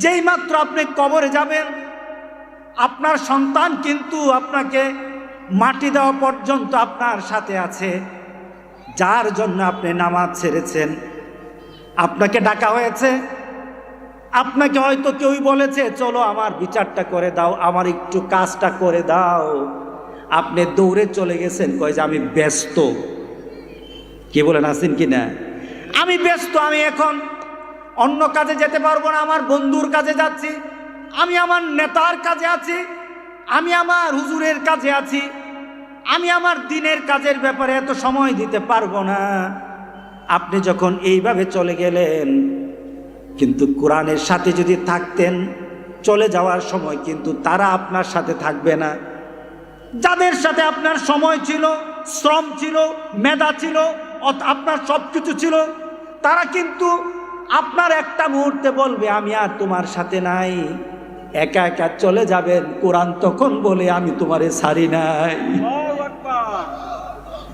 যেই মাত্র আপনি কবরে যাবেন, আপনার সন্তান কিন্তু আপনাকে মাটি দেওয়া পর্যন্ত আপনার সাথে আছে। যার জন্য আপনি নামাজ ছেড়েছেন, আপনাকে ডাকা হয়েছে, আপনাকে হয়তো কেউই বলেছে চলো আমার বিচারটা করে দাও, আমার একটু কাজটা করে দাও, আপনি দৌড়ে চলে গেছেন, কয় যে আমি ব্যস্ত। কে বলেন আছেন কি না? আমি ব্যস্ত, আমি এখন অন্য কাজে যেতে পারবো না, আমার বন্ধুর কাজে যাচ্ছি, আমি আমার নেতার কাজে আছি, আমি আমার হুজুরের কাজে আছি, আমি আমার দিনের কাজের ব্যাপারে এত সময় দিতে পারবো না। আপনি যখন এইভাবে চলে গেলেন, কিন্তু কোরআনের সাথে যদি থাকতেন, চলে যাওয়ার সময় কিন্তু তারা আপনার সাথে থাকবে না। যাদের সাথে আপনার সময় ছিল, শ্রম ছিল, মেধা ছিল, আপনার সব কিছু ছিল, তারা কিন্তু আপনার একটা মুহূর্তে বলবে আমি আর তোমার সাথে নাই, একা একা চলে যাবেন। কোরআন তখন বলে আমি তোমারে ছাড়ি নাই।